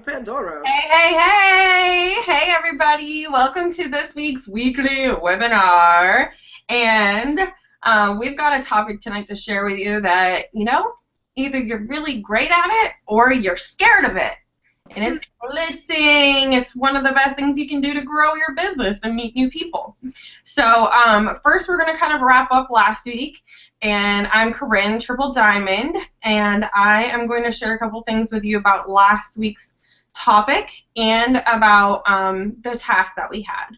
Pandora. Hey, everybody. Welcome to this week's weekly webinar. And we've got a topic tonight to share with you that, either you're really great at it or you're scared of it. And it's blitzing. It's one of the best things you can do to grow your business and meet new people. So first, we're going to kind of wrap up last week. And I'm Corinne, Triple Diamond, and I am going to share a couple things with you about last week's topic and about the task that we had.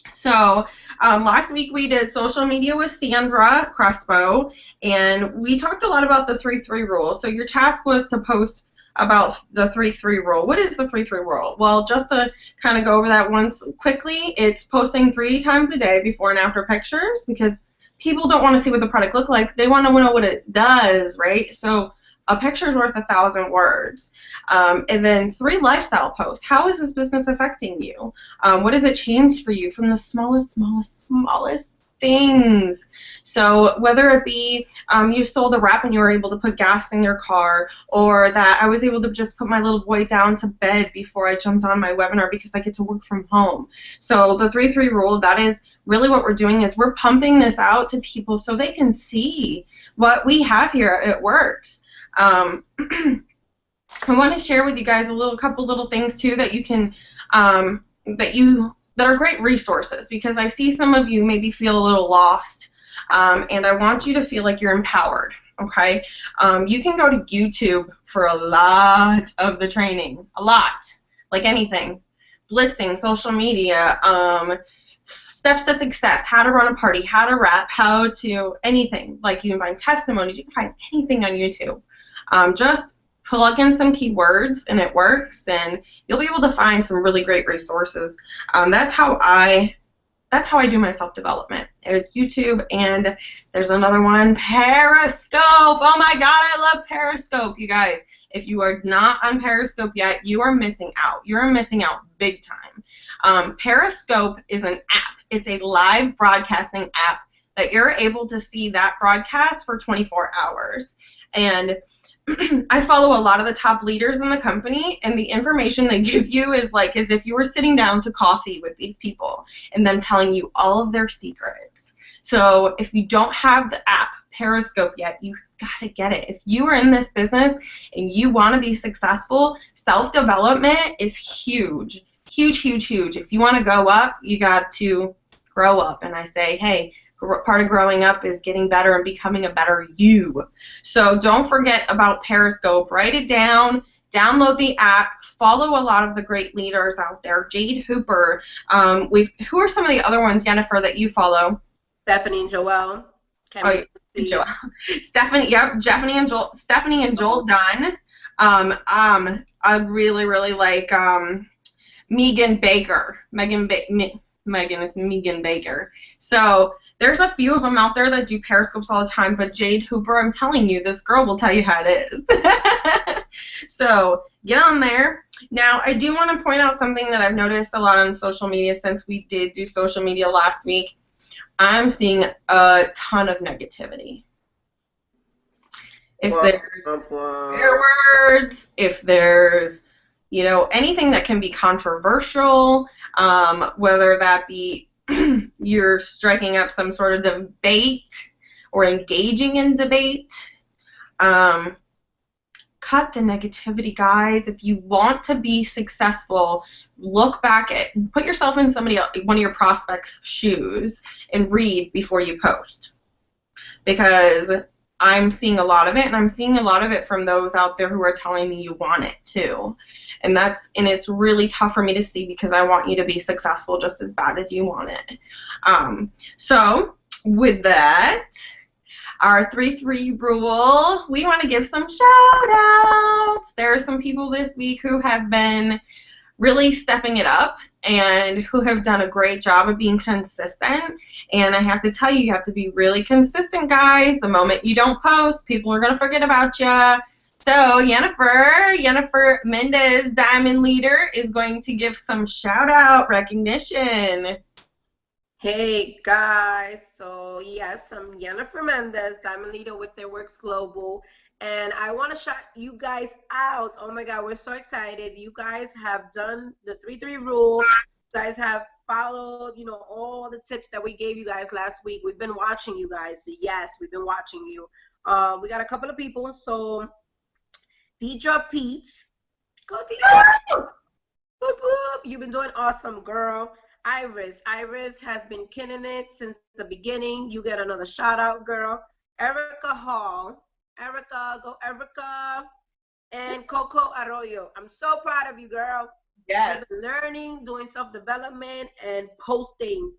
So last week we did social media with Sandra Crespo, and we talked a lot about the 3-3 rule. So your task was to post about the 3-3 rule. What is the 3-3 rule? Well, just to kind of go over that once quickly, it's posting 3 times a day before and after pictures, because people don't want to see what the product looks like. They want to know what it does, right? So a picture is worth 1,000 words. And then 3 lifestyle posts. How is this business affecting you? What has it changed for you from the smallest things? So whether it be you sold a wrap and you were able to put gas in your car, or that I was able to just put my little boy down to bed before I jumped on my webinar because I get to work from home. So the 3-3 rule, that is really what we're doing, is we're pumping this out to people so they can see what we have here. It works. I want to share with you guys a couple little things too that you can that are great resources, because I see some of you maybe feel a little lost, and I want you to feel like you're empowered. Okay, you can go to YouTube for a lot of the training, like anything, blitzing, social media, steps to success, how to run a party, how to rap, how to anything. Like, you can find testimonies, you can find anything on YouTube. Just plug in some keywords and it works, and you'll be able to find some really great resources. That's how I do my self-development. It was YouTube, and there's another one, Periscope. Oh my God, I love Periscope, you guys. If you are not on Periscope yet, you are missing out. You're missing out big time. Periscope is an app. It's a live broadcasting app that you're able to see that broadcast for 24 hours. And I follow a lot of the top leaders in the company, and the information they give you is like as if you were sitting down to coffee with these people and them telling you all of their secrets. So if you don't have the app Periscope yet, you gotta get it. If you are in this business and you want to be successful, self-development is huge. Huge, huge, huge. If you want to go up, you got to grow up. And I say, hey, part of growing up is getting better and becoming a better you. So don't forget about Periscope. Write it down. Download the app. Follow a lot of the great leaders out there. Jade Hooper. Who are some of the other ones, Yhennifer, that you follow? Stephanie and Joelle. Joelle. Stephanie. Yep. Stephanie and Joel Dunn. I really, really like Megan Baker. Megan is Megan Baker. So there's a few of them out there that do Periscopes all the time, but Jade Hooper, I'm telling you, this girl will tell you how it is. So get on there. Now, I do want to point out something that I've noticed a lot on social media since we did do social media last week. I'm seeing a ton of negativity. If there's swear words, if there's anything that can be controversial, whether that be you're striking up some sort of debate or engaging in debate, cut the negativity, guys. If you want to be successful, look back put yourself in one of your prospects' shoes and read before you post, because I'm seeing a lot of it, and I'm seeing a lot of it from those out there who are telling me you want it too. And it's really tough for me to see, because I want you to be successful just as bad as you want it. So with that, our 3-3 rule, we want to give some shout-outs. There are some people this week who have been really stepping it up and who have done a great job of being consistent. And I have to tell you, you have to be really consistent, guys. The moment you don't post, people are going to forget about you. So Yhennifer Mendes, Diamond Leader, is going to give some shout-out recognition. Hey guys, so yes, I'm Yhennifer Mendes, Diamond Leader with Their Works Global, And I want to shout you guys out. Oh my God, we're so excited. You guys have done the 3-3 rule. You guys have followed, all the tips that we gave you guys last week. We've been watching you guys. Yes, we've been watching you. We got a couple of people. So Deidre Peets. Go Deidre. Boop, boop. You've been doing awesome, girl. Iris has been killing it since the beginning. You get another shout out, girl. Erica Hall. Erica, go Erica. And Coco Arroyo. I'm so proud of you, girl. Yes. You've been learning, doing self-development, and posting.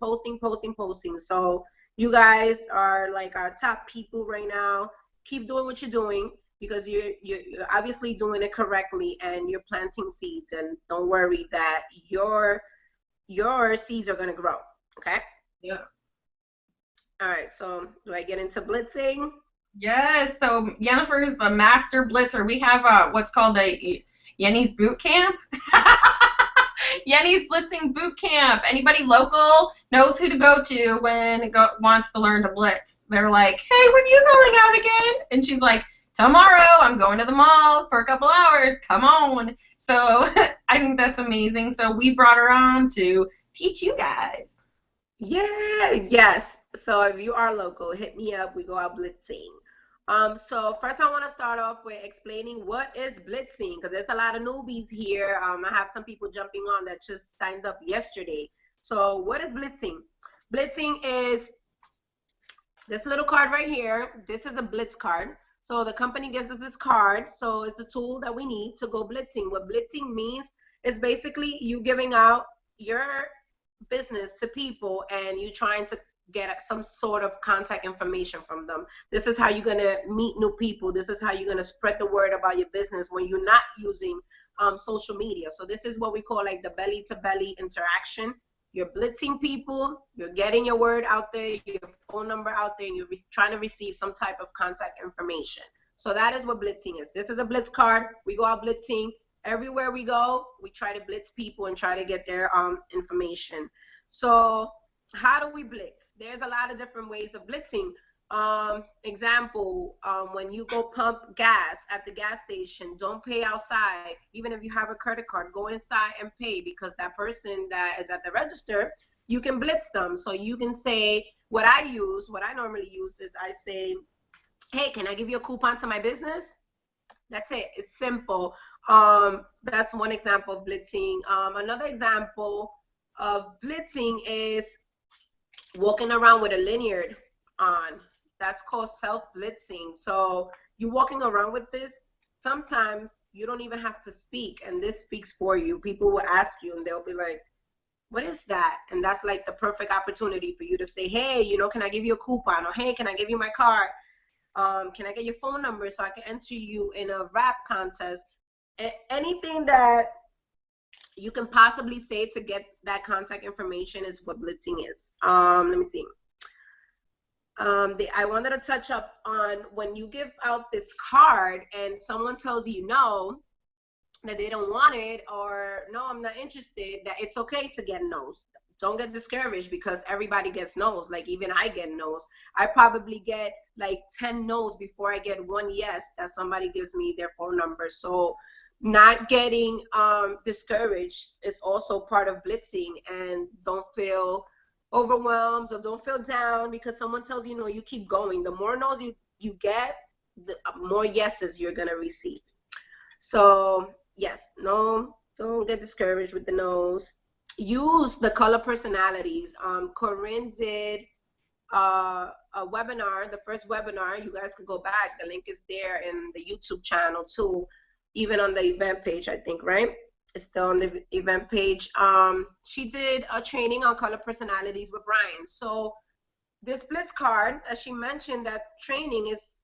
So you guys are like our top people right now. Keep doing what you're doing because you're obviously doing it correctly and you're planting seeds. And don't worry that your seeds are going to grow. Okay? Yeah. All right. So do I get into blitzing? Yes. So Yhennifer is the master blitzer. We have what's called a Yenny's boot camp. Yenny's blitzing boot camp. Anybody local knows who to go to when it wants to learn to blitz. They're like, hey, when are you going out again? And she's like, tomorrow I'm going to the mall for a couple hours. Come on. So I think that's amazing. So we brought her on to teach you guys. Yeah, yes. So if you are local, hit me up. We go out blitzing. So first I want to start off with explaining what is blitzing because there's a lot of newbies here. I have some people jumping on that just signed up yesterday. So what is blitzing? Blitzing is this little card right here. This is a blitz card. So the company gives us this card. So it's a tool that we need to go blitzing. What blitzing means is basically you giving out your business to people and you trying to get some sort of contact information from them. This is how you're going to meet new people. This is how you're going to spread the word about your business when you're not using social media. So this is what we call like the belly to belly interaction. You're blitzing people, you're getting your word out there, your phone number out there, and you're trying to receive some type of contact information. So that is what blitzing is. This is a blitz card. We go out blitzing. Everywhere we go, we try to blitz people and try to get their information. So how do we blitz? There's a lot of different ways of blitzing. Example, when you go pump gas at the gas station, don't pay outside. Even if you have a credit card, go inside and pay because that person that is at the register, you can blitz them. So you can say, what I normally use is I say, hey, can I give you a coupon to my business? That's it. It's simple. That's one example of blitzing. Another example of blitzing is walking around with a lanyard on. That's called self-blitzing. So you're walking around with this. Sometimes you don't even have to speak, and this speaks for you. People will ask you, and they'll be like, what is that? And that's like the perfect opportunity for you to say, hey, can I give you a coupon? Or, hey, can I give you my card? Can I get your phone number so I can enter you in a rap contest? Anything that you can possibly say to get that contact information is what blitzing is. Let me see. I wanted to touch up on when you give out this card and someone tells you no, that they don't want it, or no, I'm not interested, that it's okay to get no's. Don't get discouraged because everybody gets no's. Like even I get no's. I probably get like 10 no's before I get one yes that somebody gives me their phone number. So not getting discouraged is also part of blitzing, and don't feel overwhelmed or don't feel down because someone tells you no, you keep going. The more no's you get, the more yeses you're gonna receive. So yes, no, don't get discouraged with the no's. Use the color personalities. Corinne did a webinar, the first webinar. You guys can go back. The link is there in the YouTube channel too, even on the event page, I think, right? It's still on the event page. She did a training on color personalities with Brian. So this blitz card, as she mentioned, that training is,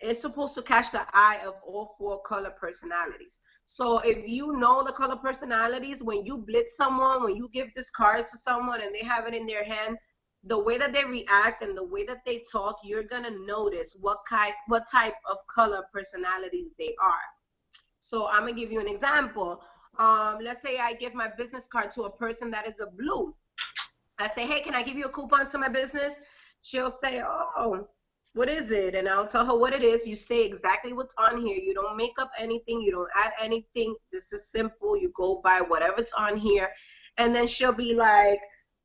it's supposed to catch the eye of all 4 color personalities. So if you know the color personalities, when you blitz someone, when you give this card to someone and they have it in their hand, the way that they react and the way that they talk, you're gonna notice what type of color personalities they are. So I'm gonna give you an example. Let's say I give my business card to a person that is a blue. I say, hey, can I give you a coupon to my business? She'll say, oh, what is it? And I'll tell her what it is. You say exactly what's on here. You don't make up anything. You don't add anything. This is simple. You go by whatever's on here. And then she'll be like,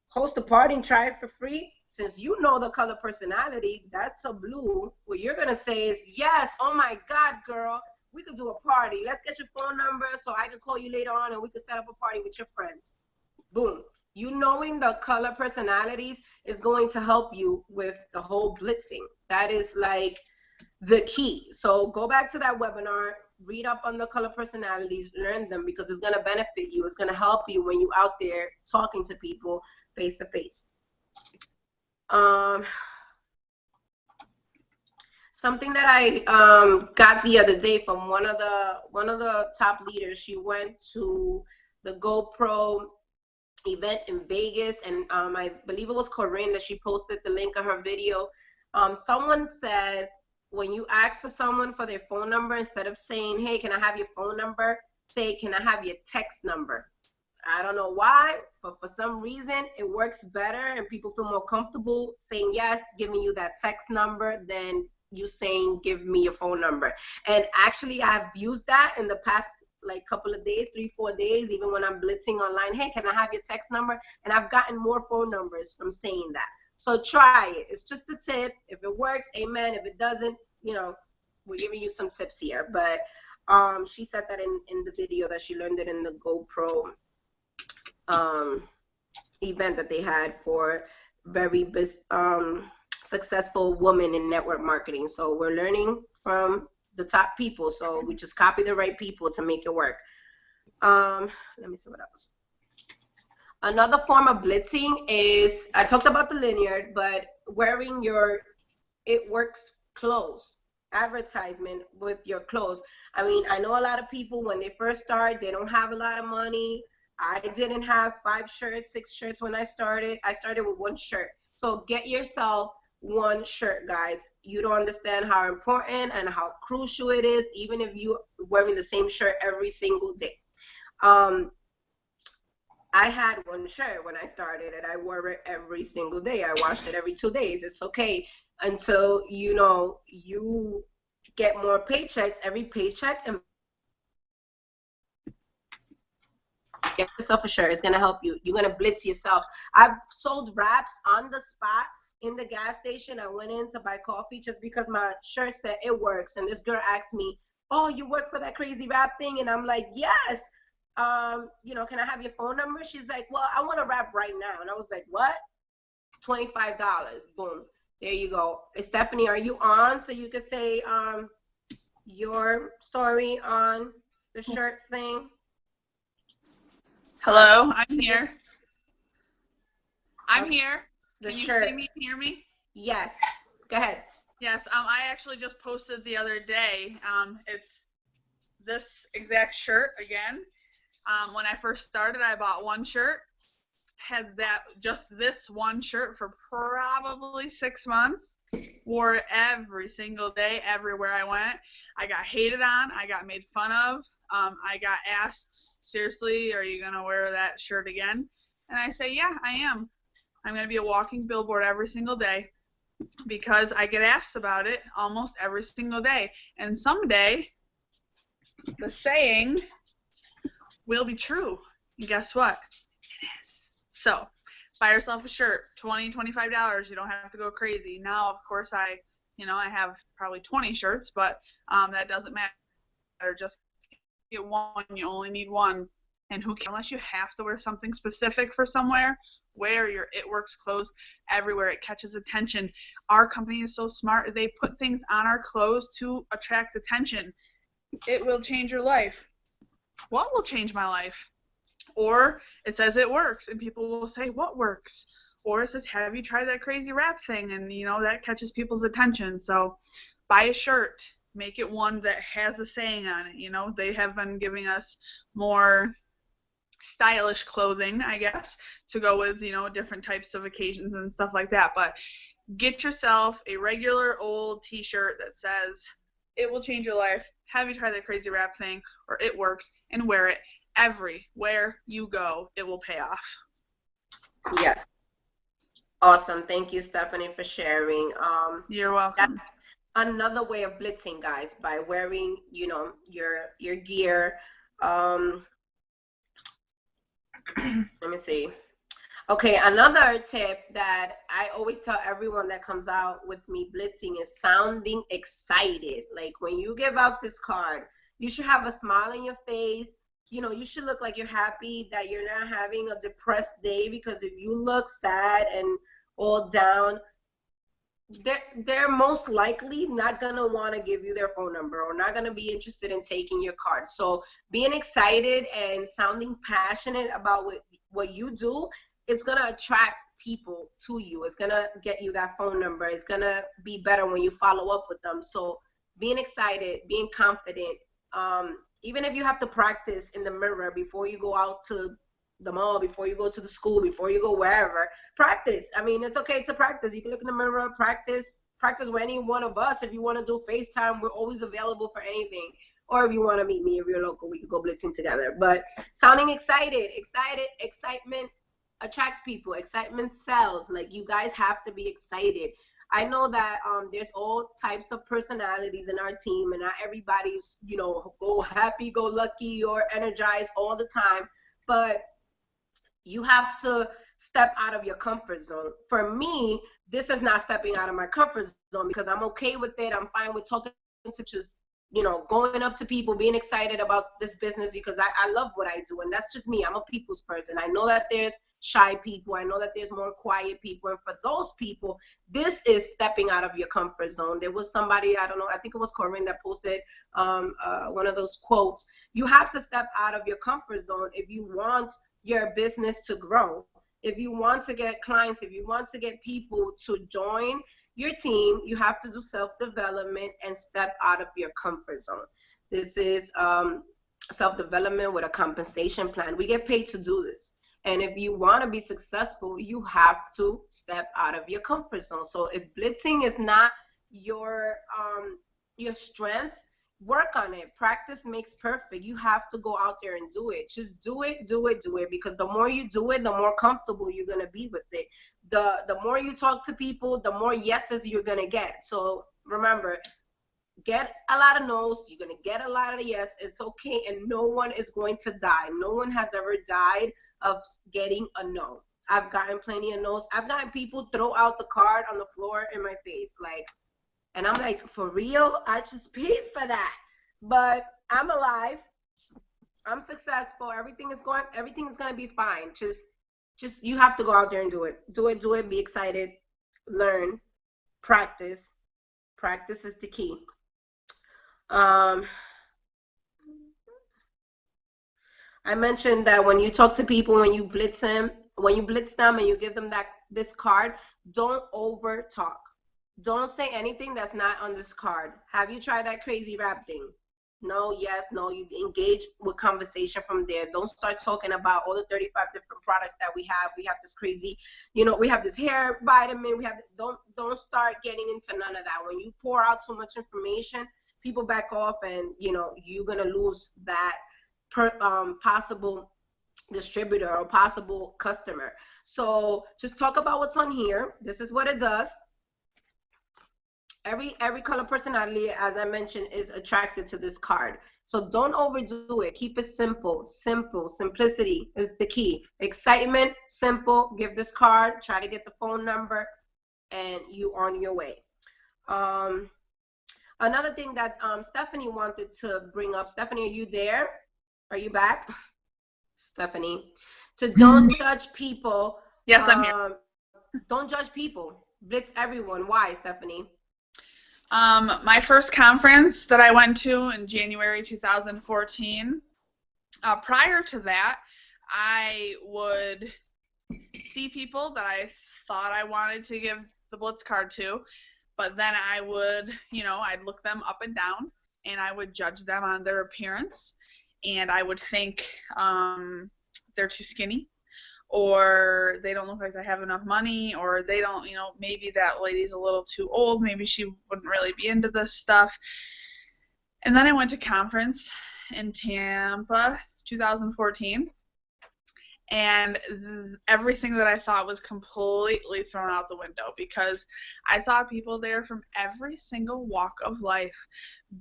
host a party and try it for free. Since you know the color personality, that's a blue. What you're going to say is, yes, oh my God, girl, we could do a party. Let's get your phone number so I can call you later on and we can set up a party with your friends. Boom. You knowing the color personalities is going to help you with the whole blitzing. That is like the key. So go back to that webinar, read up on the color personalities, learn them, because it's going to benefit you. It's going to help you when you're out there talking to people face to face. Something that I got the other day from one of the top leaders. She went to the GoPro event in Vegas, and I believe it was Corinne that she posted the link of her video. Someone said, when you ask for someone for their phone number, instead of saying, hey, can I have your phone number, say, can I have your text number? I don't know why, but for some reason it works better and people feel more comfortable saying yes, giving you that text number, than you saying give me your phone number. And actually I've used that in the past like couple of days, 3-4 days, even when I'm blitzing online. Hey, can I have your text number? And I've gotten more phone numbers from saying that. So try it. It's just a tip. If it works, amen. If it doesn't, you know, we're giving you some tips here. But she said that in the video that she learned it in the GoPro event that they had for very successful women in network marketing. So we're learning from the top people, so we just copy the right people to make it work. Let me see what else. Another form of blitzing is, I talked about the linear, but wearing your It Works clothes, advertisement with your clothes. I mean, I know a lot of people when they first start, they don't have a lot of money. I didn't have 5 shirts, 6 shirts when I started. I started with 1 shirt. So get yourself 1 shirt, guys. You don't understand how important and how crucial it is, even if you're wearing the same shirt every single day. I had 1 shirt when I started, and I wore it every single day. I washed it every 2 days. It's okay until, you know, you get more paychecks. Every paycheck, and get yourself a shirt. It's going to help you. You're going to blitz yourself. I've sold wraps on the spot in the gas station. I went in to buy coffee just because my shirt said It Works. And this girl asked me, oh, you work for that crazy wrap thing? And I'm like, yes. You know, can I have your phone number? She's like, well, I want to wrap right now. And I was like, what? $25. Boom. There you go. Stephanie, are you on? So you could say your story on the shirt thing. Hello, I'm here. I'm here. The Can you shirt. see me and hear me? Yes. Go ahead. Yes, I actually just posted the other day. It's this exact shirt again. When I first started, I bought 1 shirt. Had just this 1 shirt for probably 6 months. Wore it every single day, everywhere I went. I got hated on. I got made fun of. I got asked, seriously, are you going to wear that shirt again? And I say, yeah, I am. I'm going to be a walking billboard every single day because I get asked about it almost every single day. And someday, the saying will be true. And guess what? It is. So, buy yourself a shirt, $20, $25. You don't have to go crazy. Now, of course, I have probably 20 shirts, but that doesn't matter. Just get 1. You only need 1. And who cares? Unless you have to wear something specific for somewhere, wear your It Works clothes everywhere. It catches attention. Our company is so smart. They put things on our clothes to attract attention. It will change your life. What will change my life? Or it says It Works, and people will say, what works? Or it says, have you tried that crazy wrap thing? And, you know, that catches people's attention. So buy a shirt. Make it one that has a saying on it. You know, they have been giving us more stylish clothing, I guess, to go with, you know, different types of occasions and stuff like that. But get yourself a regular old t-shirt that says, it will change your life. Have you tried that crazy wrap thing? Or It Works, and wear it everywhere you go. It will pay off. Yes. Awesome. Thank you, Stephanie, for sharing. You're welcome. That's another way of blitzing, guys, by wearing, your gear. Um, let me see. Okay, another tip that I always tell everyone that comes out with me blitzing is sounding excited. Like when you give out this card, you should have a smile on your face. You should look like you're happy, that you're not having a depressed day, because if you look sad and all down, they're most likely not gonna want to give you their phone number or not gonna be interested in taking your card. So being excited and sounding passionate about what you do is gonna attract people to you. It's gonna get you that phone number. It's gonna be better when you follow up with them. So being excited, being confident, even if you have to practice in the mirror before you go out to the mall, before you go to the school, before you go wherever, practice. I mean, it's okay to practice. You can look in the mirror, practice with any one of us. If you want to do FaceTime, we're always available for anything. Or if you want to meet me, if you're local, we can go blitzing together. But sounding excited, excitement attracts people. Excitement sells. Like, you guys have to be excited. I know that there's all types of personalities in our team, and not everybody's, go happy, go lucky, or energized all the time. But you have to step out of your comfort zone. For me, this is not stepping out of my comfort zone, because I'm okay with it. I'm fine with talking to just, going up to people, being excited about this business, because I love what I do. And that's just me. I'm a people's person. I know that there's shy people. I know that there's more quiet people. And for those people, this is stepping out of your comfort zone. There was somebody, I don't know, I think it was Corinne, that posted one of those quotes. You have to step out of your comfort zone if you want your business to grow. If you want to get clients, if you want to get people to join your team, you have to do self-development and step out of your comfort zone. This is self-development with a compensation plan. We get paid to do this. And if you want to be successful, you have to step out of your comfort zone. So if blitzing is not your strength, work on it. Practice makes perfect. You have to go out there and do it. Just do it, because the more you do it, the more comfortable you're going to be with it. The more you talk to people, the more yeses you're going to get. So remember, get a lot of no's. You're going to get a lot of yes. It's okay, and no one is going to die. No one has ever died of getting a no. I've gotten plenty of no's. I've gotten people throw out the card on the floor in my face, and I'm like, for real? I just paid for that. But I'm alive. I'm successful. Everything is going to be fine. Just you have to go out there and do it. Do it. Be excited. Learn. Practice. Practice is the key. I mentioned that when you talk to people, when you blitz them and you give them this card, don't over talk. Don't say anything that's not on this card. Have you tried that crazy rap thing? No, yes, no. You engage with conversation from there. Don't start talking about all the 35 different products that we have. We have this crazy, we have this hair vitamin. Don't start getting into none of that. When you pour out too much information, people back off, and you're gonna lose that possible distributor or possible customer. So just talk about what's on here. This is what it does. Every color personality, as I mentioned, is attracted to this card. So don't overdo it. Keep it simple. Simplicity is the key. Excitement, simple. Give this card. Try to get the phone number, and you on your way. Another thing that Stephanie wanted to bring up. Stephanie, are you there? Are you back? Stephanie. To don't judge people. Yes, I'm here. Don't judge people. Blitz everyone. Why, Stephanie? My first conference that I went to in January 2014, prior to that, I would see people that I thought I wanted to give the Blitz card to, but then I would, I'd look them up and down, and I would judge them on their appearance, and I would think they're too skinny, or they don't look like they have enough money, or they don't, maybe that lady's a little too old, maybe she wouldn't really be into this stuff. And then I went to conference in Tampa, 2014, And everything that I thought was completely thrown out the window, because I saw people there from every single walk of life.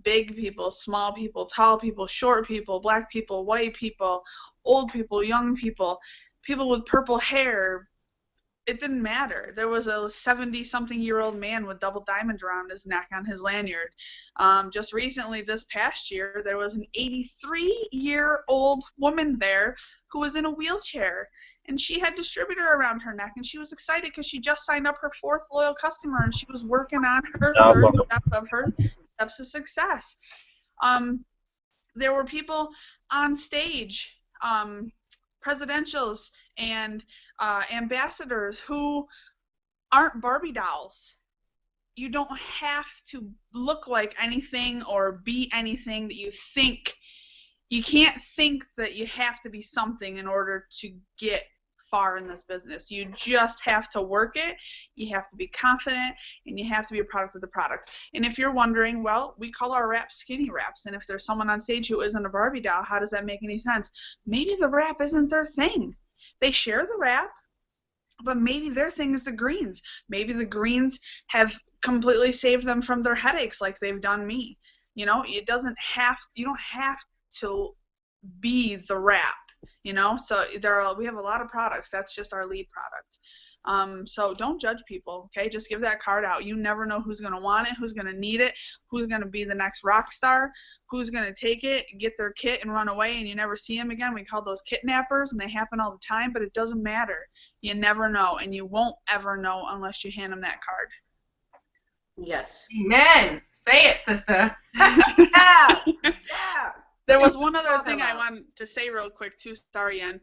Big people, small people, tall people, short people, black people, white people, old people, young people, people with purple hair. It didn't matter. There was a 70-something-year-old man with double diamond around his neck on his lanyard. Just recently, this past year, there was an 83-year-old woman there who was in a wheelchair, and she had distributor around her neck, and she was excited because she just signed up her 4th loyal customer, and she was working on her 3rd step of her steps to success. There were people on stage, presidentials and ambassadors who aren't Barbie dolls. You don't have to look like anything or be anything that you think. You can't think that you have to be something in order to get far in this business. You just have to work it, you have to be confident, and you have to be a product of the product. And if you're wondering, well, we call our wraps skinny wraps, and if there's someone on stage who isn't a Barbie doll, how does that make any sense? Maybe the wrap isn't their thing. They share the wrap, but maybe their thing is the greens. Maybe the greens have completely saved them from their headaches like they've done me. You know, you don't have to be the wrap. You know, so we have a lot of products. That's just our lead product. So don't judge people, okay? Just give that card out. You never know who's going to want it, who's going to need it, who's going to be the next rock star, who's going to take it, get their kit, and run away, and you never see them again. We call those kidnappers, and they happen all the time, but it doesn't matter. You never know, and you won't ever know unless you hand them that card. Yes. Amen. Say it, sister. Yeah. Yeah. There was one other thing I wanted to say real quick, too. Sorry, Yen.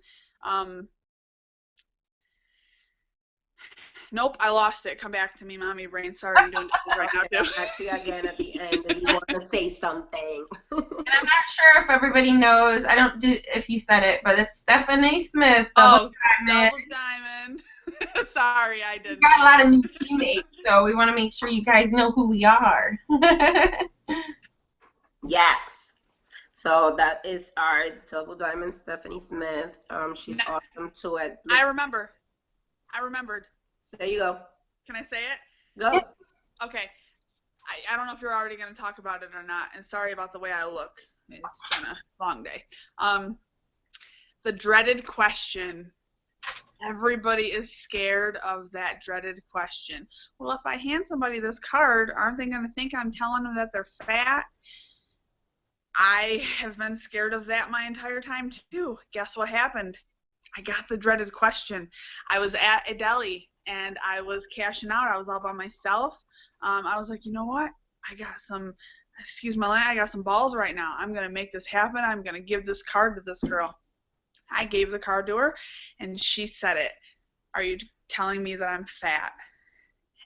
Nope, I lost it. Come back to me, mommy brain. Sorry, I'm doing this right now, too. Back to you again at the end, and you want to say something. And I'm not sure if everybody knows. If you said it, but it's Stephanie Smith. Double diamond. Sorry, I didn't. We got a lot of new teammates, so we want to make sure you guys know who we are. Yes. So that is our double diamond, Stephanie Smith. She's awesome too at BLITZING. I remembered. There you go. Can I say it? Go. Okay. I don't know if you're already going to talk about it or not, and sorry about the way I look. It's been a long day. The dreaded question. Everybody is scared of that dreaded question. Well, if I hand somebody this card, aren't they going to think I'm telling them that they're fat? I have been scared of that my entire time, too. Guess what happened? I got the dreaded question. I was at a deli, and I was cashing out. I was all by myself. I was like, you know what? I got some, excuse my language, I got some balls right now. I'm going to make this happen. I'm going to give this card to this girl. I gave the card to her, and she said it. Are you telling me that I'm fat?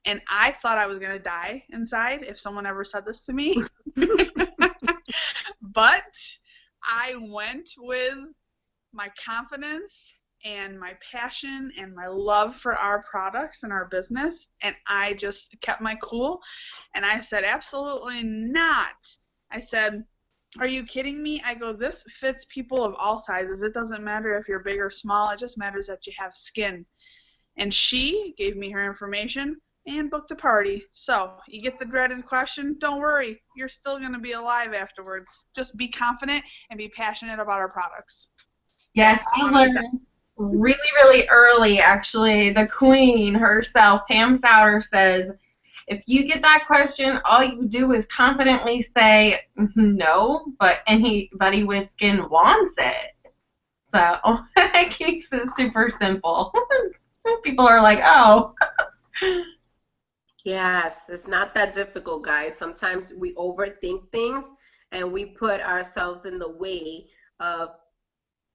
And I thought I was going to die inside if someone ever said this to me. But I went with my confidence and my passion and my love for our products and our business, and I just kept my cool, and I said, absolutely not. I said, are you kidding me? I go, this fits people of all sizes. It doesn't matter if you're big or small. It just matters that you have skin. And she gave me her information and booked a party. So you get the dreaded question, don't worry. You're still going to be alive afterwards. Just be confident and be passionate about our products. Yes, we learned really, really early, actually. The queen herself, Pam Souter, says, if you get that question, all you do is confidently say no, but anybody with skin wants it. So it keeps it super simple. People are like, oh. Yes, it's not that difficult, guys. Sometimes we overthink things and we put ourselves in the way of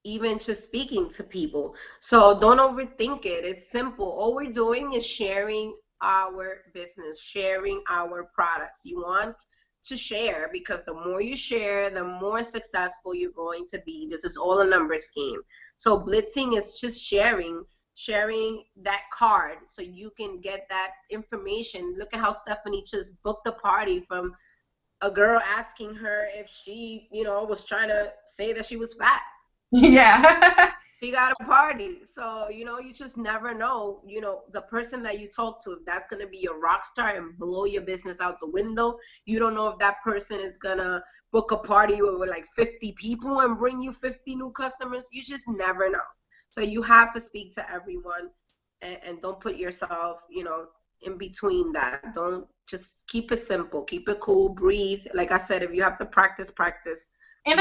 even just speaking to people. So don't overthink it. It's simple. All we're doing is sharing our business, sharing our products. You want to share because the more you share, the more successful you're going to be. This is all a numbers game. So blitzing is just sharing that card so you can get that information. Look at how Stephanie just booked a party from a girl asking her if she, was trying to say that she was fat. Yeah. He got a party. So, you know, you just never know, you know, the person that you talk to, if that's going to be your rock star and blow your business out the window. You don't know if that person is going to book a party with like 50 people and bring you 50 new customers. You just never know. So you have to speak to everyone, and don't put yourself, you know, in between that. Don't, just keep it simple, keep it cool, breathe. Like I said, if you have to practice, practice. And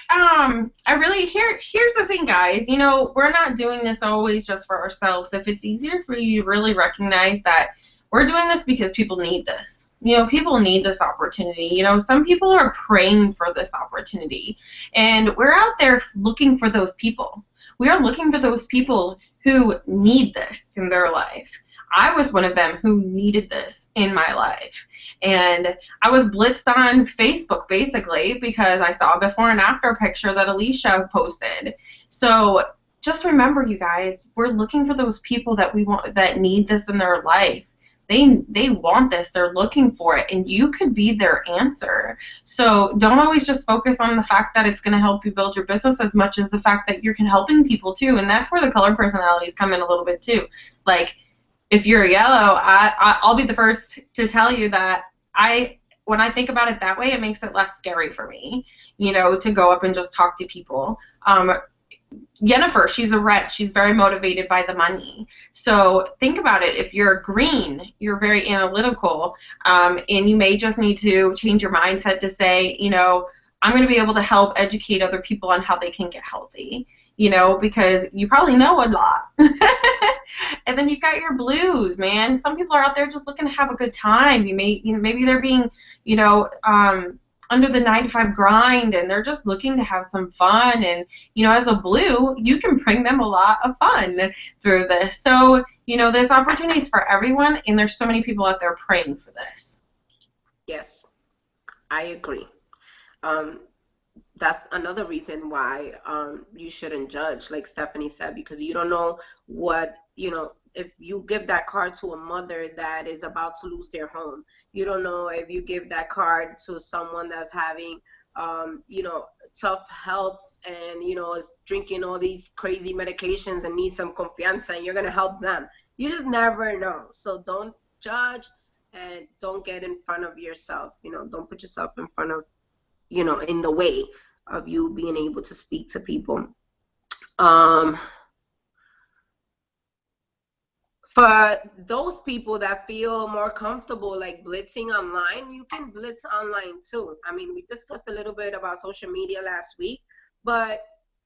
I really, here's the thing, guys. You know, we're not doing this always just for ourselves. If it's easier for you to really recognize that we're doing this because people need this. You know, people need this opportunity. You know, some people are praying for this opportunity. And we're out there looking for those people. We are looking for those people who need this in their life. I was one of them who needed this in my life. And I was blitzed on Facebook, basically, because I saw a before and after picture that Alicia posted. So just remember, you guys, we're looking for those people that we want, that need this in their life. They want this. They're looking for it, and you could be their answer. So don't always just focus on the fact that it's going to help you build your business as much as the fact that you're helping people too. And that's where the color personalities come in a little bit too. Like, if you're yellow, I'll be the first to tell you that when I think about it that way, it makes it less scary for me, you know, to go up and just talk to people. Yhennifer, she's a red. She's very motivated by the money. So think about it. If you're green, you're very analytical, and you may just need to change your mindset to say, you know, I'm going to be able to help educate other people on how they can get healthy, you know, because you probably know a lot. And then you've got your blues, man. Some people are out there just looking to have a good time. Maybe they're being, you know, under the 9-to-5 grind, and they're just looking to have some fun. And, you know, as a blue, you can bring them a lot of fun through this. So, you know, there's opportunities for everyone, and there's so many people out there praying for this. Yes, I agree. That's another reason why you shouldn't judge, like Stephanie said, because you don't know what, you know, if you give that card to a mother that is about to lose their home. You don't know if you give that card to someone that's having, you know, tough health and, you know, is drinking all these crazy medications and needs some confianza, and you're going to help them. You just never know. So don't judge, and don't get in front of yourself. You know, don't put yourself in front of, you know, in the way of you being able to speak to people. For those people that feel more comfortable like blitzing online, you can blitz online too. I mean, we discussed a little bit about social media last week, but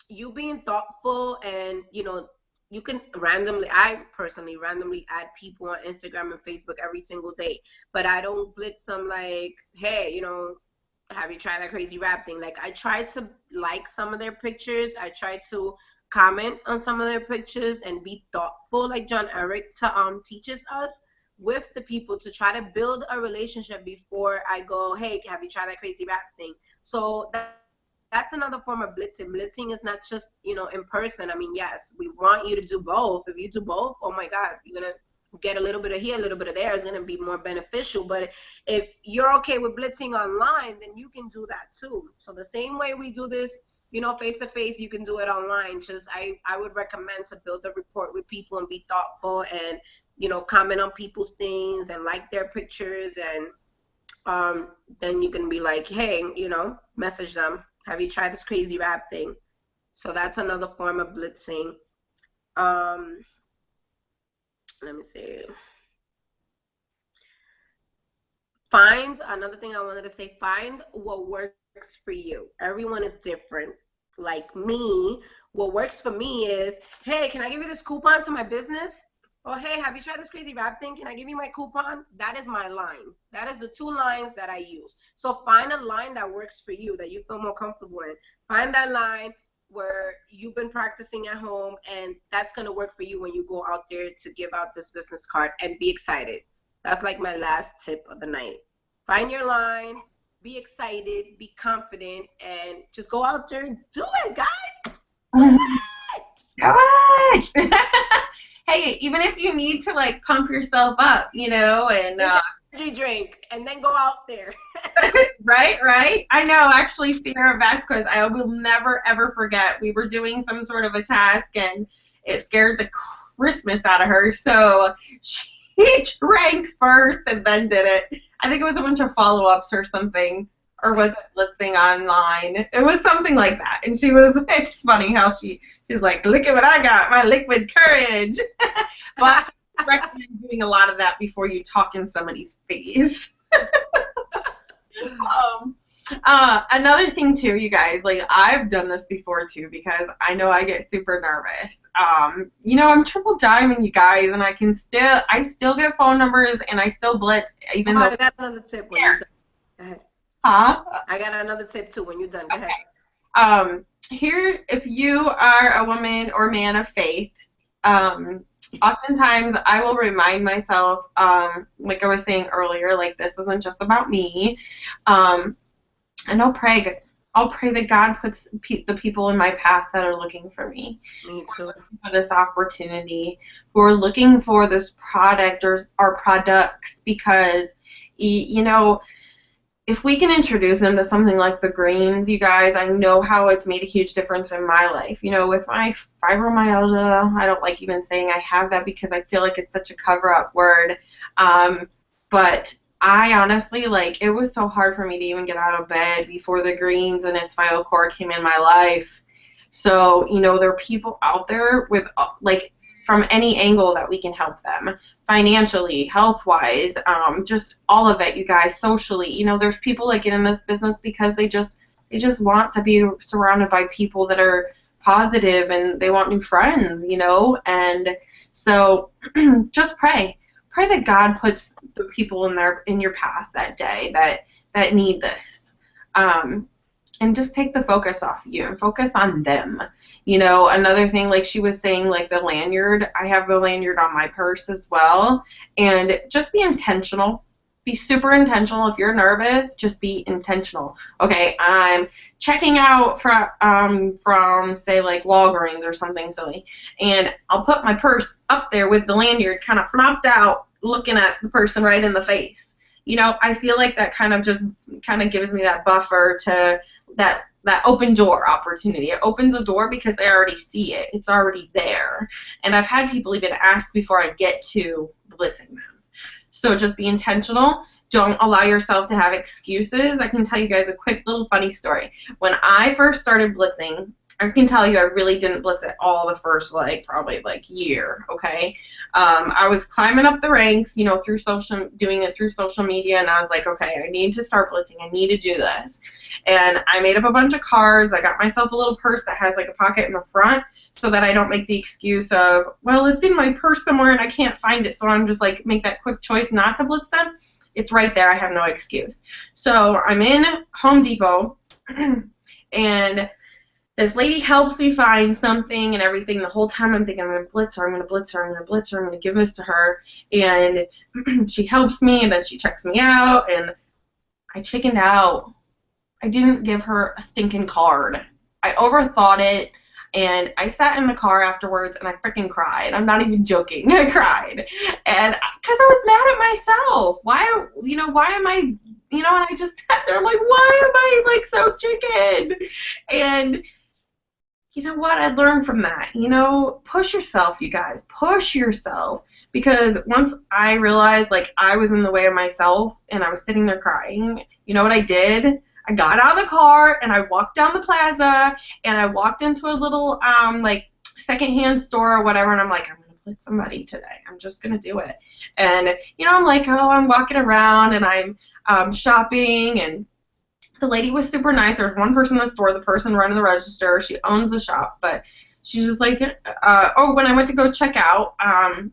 you being thoughtful, and, you know, you can randomly, I personally randomly add people on Instagram and Facebook every single day, but I don't blitz them like, hey, you know, have you tried that crazy rap thing? Like, I try to like some of their pictures. I try to comment on some of their pictures and be thoughtful, like John Eric teaches us, with the people, to try to build a relationship before I go, hey, have you tried that crazy rap thing? So that's another form of blitzing. Blitzing is not just, you know, in person. I mean, yes, we want you to do both. If you do both, oh my God, you're going to get a little bit of here, a little bit of there. Is going to be more beneficial. But if you're okay with blitzing online, then you can do that too. So the same way we do this, you know, face to face, you can do it online. Just I would recommend to build a rapport with people and be thoughtful, and, you know, comment on people's things and like their pictures, and then you can be like, hey, you know, message them, have you tried this crazy rap thing? So that's another form of blitzing. Let me see. Another thing I wanted to say, find what works for you. Everyone is different. Like me, what works for me is, hey, can I give you this coupon to my business? Or, hey, have you tried this crazy rap thing? Can I give you my coupon? That is my line. That is the 2 lines that I use. So find a line that works for you, that you feel more comfortable in. Find that line where you've been practicing at home, and that's going to work for you when you go out there to give out this business card, and be excited. That's like my last tip of the night. Find your line, be excited, be confident, and just go out there and do it, guys. Do it. Do it. Hey, even if you need to, like, pump yourself up, you know, and energy drink and then go out there. Right. I know, actually, Sierra Vasquez, I will never, ever forget. We were doing some sort of a task, and it scared the Christmas out of her, so she drank first and then did it. I think it was a bunch of follow-ups or something, or was it blitzing online? It was something like that, and it's funny how she's like, look at what I got, my liquid courage. But I recommend doing a lot of that before you talk in somebody's face. Another thing too, you guys, like I've done this before too, because I know I get super nervous. I'm triple diamond, you guys, and I still get phone numbers and I still blitz, even though. I got another tip when you're done. Go ahead. Huh? I got another tip too when you're done. Go ahead. Here, if you are a woman or man of faith, oftentimes I will remind myself, like I was saying earlier, like this isn't just about me, and I'll pray that God puts the people in my path that are looking for me. Me too. For this opportunity, who are looking for this product or products, because, if we can introduce them to something like the greens, you guys, I know how it's made a huge difference in my life. With my fibromyalgia, I don't like even saying I have that because I feel like it's such a cover-up word. But I honestly, it was so hard for me to even get out of bed before the greens and its final core came in my life. So, there are people out there with, from any angle that we can help them, financially, health-wise, just all of it, you guys, socially. There's people that get in this business because they just want to be surrounded by people that are positive and they want new friends, and so just pray that God puts the people in your path that day that need this, and just take the focus off you and focus on them. Another thing, like she was saying, like the lanyard, I have the lanyard on my purse as well, and just be intentional. Be super intentional. If you're nervous, just be intentional. Okay, I'm checking out from say like Walgreens or something silly, and I'll put my purse up there with the lanyard kind of flopped out, looking at the person right in the face. I feel like that kind of gives me that buffer to that open door opportunity. It opens a door because I already see it. It's already there. And I've had people even ask before I get to blitzing them. So just be intentional. Don't allow yourself to have excuses. I can tell you guys a quick little funny story. When I first started blitzing, I can tell you I really didn't blitz at all the first, probably year, okay? I was climbing up the ranks, doing it through social media, and I was like, okay, I need to start blitzing. I need to do this. And I made up a bunch of cards. I got myself a little purse that has, a pocket in the front so that I don't make the excuse of, well, it's in my purse somewhere and I can't find it, so I'm just, make that quick choice not to blitz them. It's right there. I have no excuse. So I'm in Home Depot, and this lady helps me find something and everything. The whole time I'm thinking, I'm going to blitz her, I'm going to blitz her, I'm going to blitz her, I'm going to give this to her. And she helps me, and then she checks me out, and I chickened out. I didn't give her a stinking card. I overthought it, and I sat in the car afterwards, and I freaking cried. I'm not even joking. I cried. And because I was mad at myself. Why am I, and I just sat there, I'm like, why am I, so chicken? And you know what? I learned from that. Push yourself, you guys. Push yourself. Because once I realized, I was in the way of myself and I was sitting there crying, you know what I did? I got out of the car and I walked down the plaza and I walked into a little, secondhand store or whatever, and I'm like, I'm going to blitz somebody today. I'm just going to do it. And, I'm like, I'm walking around and I'm shopping, and the lady was super nice. There was one person in the store, the person running the register. She owns the shop, but she's just like, when I went to go check out, I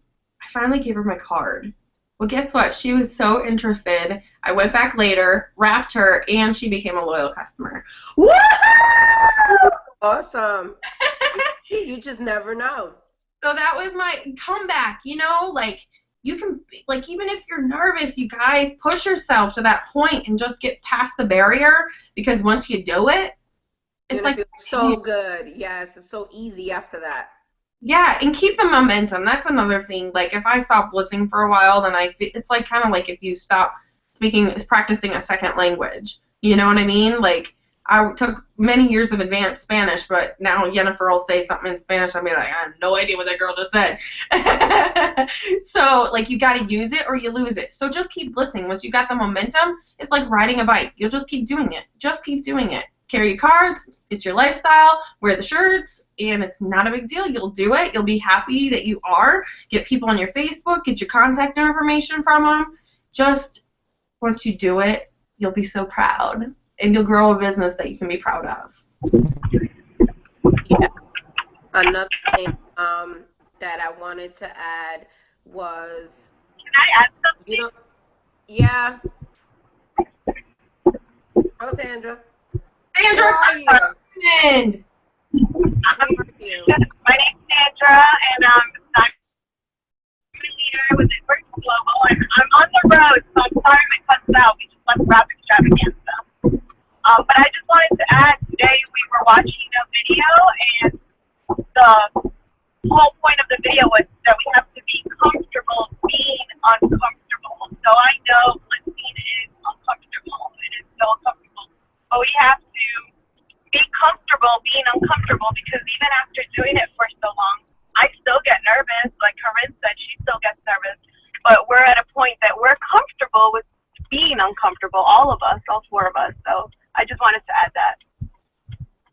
finally gave her my card. Well, guess what? She was so interested. I went back later, wrapped her, and she became a loyal customer. Woo! Awesome. You just never know. So that was my comeback, you can, even if you're nervous, you guys, push yourself to that point and just get past the barrier, because once you do it, it's so good. Yes, it's so easy after that. Yeah, and keep the momentum. That's another thing. Like, if I stop blitzing for a while, then it's like kind of like if you stop practicing a second language. You know what I mean? Like, I took many years of advanced Spanish, but now Yhennifer will say something in Spanish, I'll be like, I have no idea what that girl just said. So, like, you got to use it or you lose it. So just keep blitzing. Once you got the momentum, it's like riding a bike. You'll just keep doing it. Just keep doing it. Carry your cards, it's your lifestyle, wear the shirts, and it's not a big deal. You'll do it. You'll be happy that you are. Get people on your Facebook, get your contact information from them. Just once you do it, you'll be so proud, and you'll grow a business that you can be proud of. Yeah. Another thing that I wanted to add was. Can I add something? You know, yeah. Oh, Sandra. Sandra, Where are you? friend. My name's Sandra, and I'm a leader with Network Global, and I'm on the road, so I'm sorry if it cuts out. We just left rap extravaganza. But I just wanted to add, today we were watching a video, and the whole point of the video was that we have to be comfortable being uncomfortable. So I know blitzing is uncomfortable. It is so uncomfortable. But we have to be comfortable being uncomfortable, because even after doing it for so long, I still get nervous. Like Corinne said, she still gets nervous. But we're at a point that we're comfortable with being uncomfortable, all of us, all four of us. So I just wanted to add that.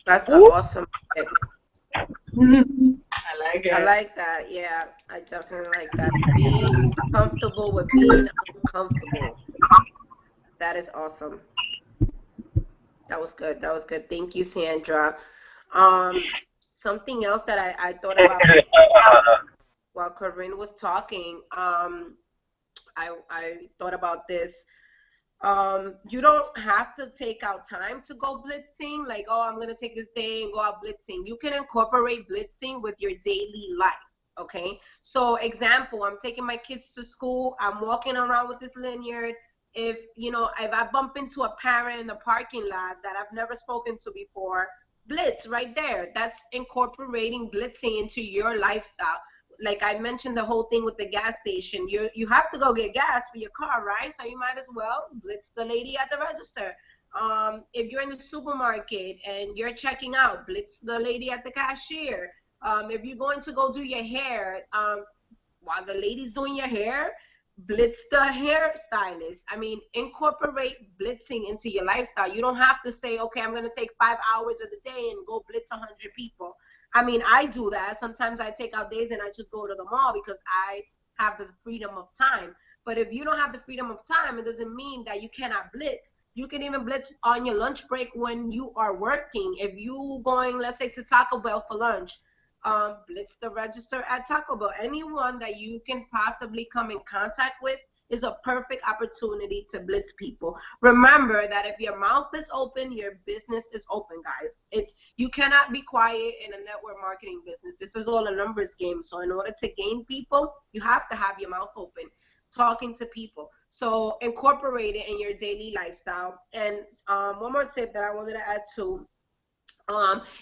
That's an awesome tip. I like it. I like that. Yeah, I definitely like that. Be comfortable with being uncomfortable. That is awesome. That was good. That was good. Thank you, Sandra. Something else that I thought about while Corinne was talking. I thought about this. You don't have to take out time to go blitzing, like, oh, I'm gonna take this day and go out blitzing. You can incorporate blitzing with your daily life. Okay, so example, I'm taking my kids to school, I'm walking around with this lanyard. If I bump into a parent in the parking lot that I've never spoken to before, blitz right there. That's incorporating blitzing into your lifestyle. Like I mentioned, the whole thing with the gas station, you have to go get gas for your car, right? So you might as well blitz the lady at the register. If you're in the supermarket and you're checking out, blitz the lady at the cashier. If you're going to go do your hair, while the lady's doing your hair, blitz the hairstylist. I mean, incorporate blitzing into your lifestyle. You don't have to say, okay, I'm going to take 5 hours of the day and go blitz 100 people. I mean, I do that. Sometimes I take out days and I just go to the mall because I have the freedom of time. But if you don't have the freedom of time, it doesn't mean that you cannot blitz. You can even blitz on your lunch break when you are working. If you going, let's say, to Taco Bell for lunch, blitz the register at Taco Bell. Anyone that you can possibly come in contact with is a perfect opportunity to blitz people. Remember that if your mouth is open, your business is open, guys. You cannot be quiet in a network marketing business. This is all a numbers game. So in order to gain people, you have to have your mouth open, talking to people. So incorporate it in your daily lifestyle. And one more tip that I wanted to add to.